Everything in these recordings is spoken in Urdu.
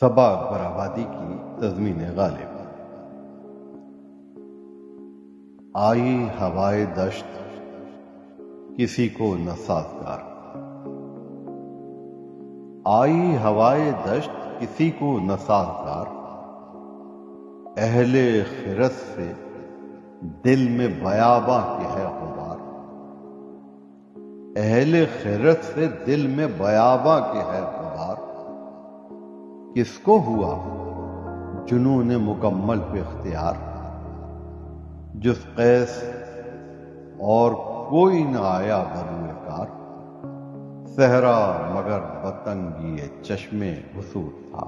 صبا اکبر آبادی کی تضمین غالب۔ آئی ہوائے دشت کسی کو نہ سازگار، آئی ہوائے دشت کسی کو نہ سازگار، اہل خرد سے دل میں بیاباں کے ہے غبار، اہل خرد سے دل میں بیاباں کے ہے غبار، کس کو ہوا جنون مکمل پہ اختیار، جز قیس اور کوئی نہ آیا بروئے کار، صحرا مگر بتنگی چشمے حصول تھا،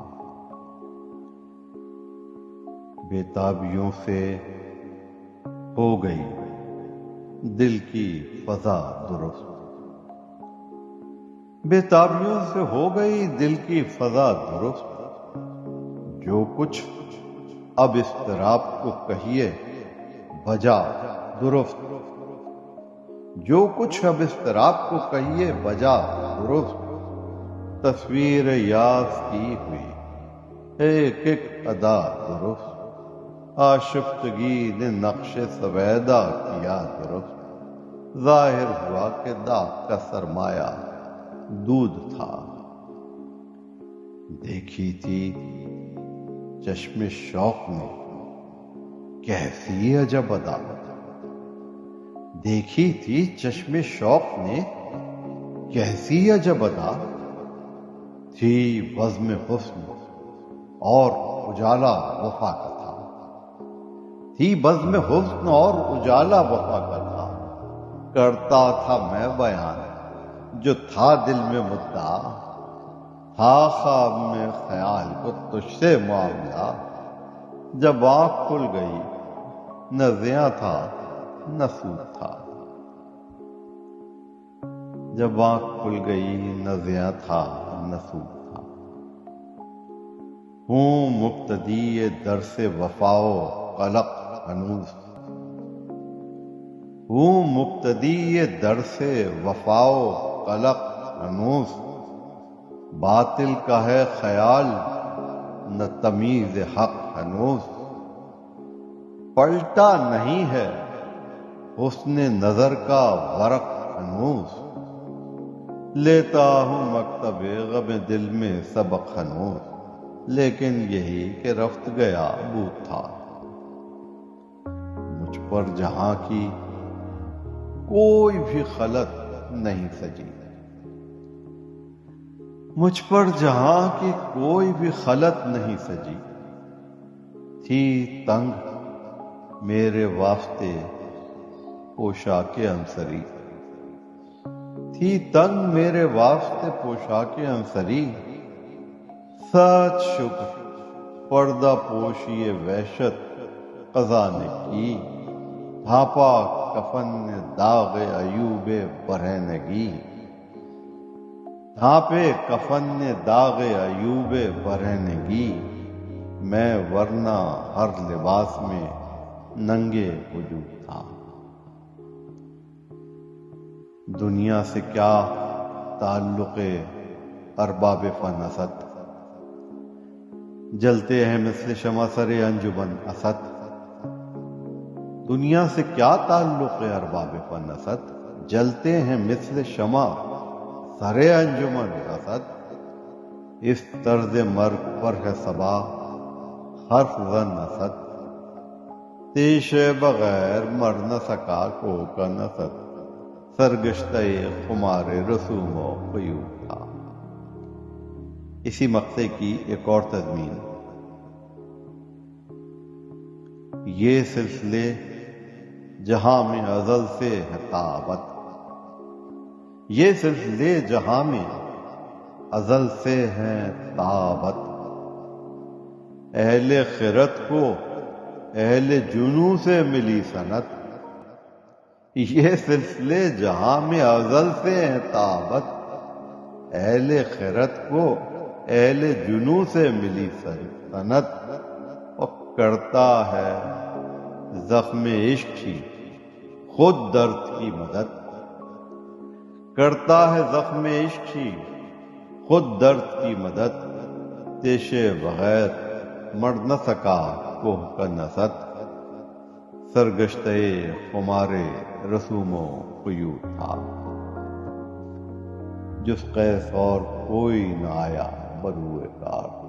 بےتابیوں سے ہو گئی دل کی فضا درست، بےتابیوں سے ہو گئی دل کی فضا درست، جو کچھ اب اضطراب کو کہیے بجا درست، جو کچھ اب اضطراب کو کہیے بجا درست، تصویر یاس کی ہوئی ایک ایک ادا درست، آشفتگی نے نقش سویدہ کیا درست، ظاہر ہوا کہ داغ کا سرمایہ دودھ تھا، دیکھی تھی چشم شوق نے کیسی عجب ادا، دیکھی تھی چشم شوق نے کیسی عجب ادا، تھی بزم حسن اور اجالا وفا کا تھا، تھی بزم حسن اور اجالا وفا کا تھا، کرتا تھا میں بیان جو تھا دل میں مدعا، تھا خواب میں خیال کو تجھ سے معاملہ، جب آنکھ کھل گئی نہ زیاں تھا نہ سود تھا، جب آنکھ کھل گئی نہ زیاں تھا نہ سود تھا، ہوں مبتدی درس وفا و قلق ہنوز، ہوں مبتدی درس وفا و قلق ہنوز، باطل کا ہے خیال نہ تمیز حق ہنوز، پلٹا نہیں ہے حسن نظر کا ورق ہنوز، لیتا ہوں مکتب غم دل میں سبق ہنوز، لیکن یہی کہ رفت گیا بود تھا، مجھ پر جہاں کی کوئی بھی خلط نہیں سجی، مجھ پر جہاں کی کوئی بھی خلط نہیں سجی، تھی تنگ میرے واسطے پوشاک انصری، تھی تنگ میرے واسطے پوشاک انصری، سچ شکر پردہ پوشی وحشت قضا نے کی، ڈھانپا کفن نے داغ ایوب برہنگی، ڈھانپے کفن نے داغ ایوب برہنگی، میں ورنہ ہر لباس میں ننگے وجود تھا، دنیا سے کیا تعلق ارباب فنست، جلتے ہیں مثل شمع سر انجمن اسد، دنیا سے کیا تعلق ارباب فنست، جلتے ہیں مثل شمع سر انجمن اسد، اس طرز مرگ پر ہے صبا حرف زن اسد، تیش بغیر مر نہ سکا کو کا نسد، سرگشتہ خمار رسوم و قیود تھا۔ اسی مقطع کی ایک اور تضمین، یہ سلسلے جہاں میں ازل سے ہے طابت، یہ سلسلے جہاں میں ازل سے ہیں طابت، اہل خرد کو اہل جنوں سے ملی سنت، یہ سلسلے جہاں میں ازل سے ہیں طابت، اہل خرد کو اہل جنوں سے ملی سنت، اور کرتا ہے زخم عشق ہی خود درد کی مدد، کرتا ہے زخم عشق ہی خود درد کی مدد، تیشے بغیر مڑ نہ سکا کوہ کا نسط، سرگشتے خمارے رسوم و قیود تھا، جس قیس اور کوئی نہ آیا بروئے کار۔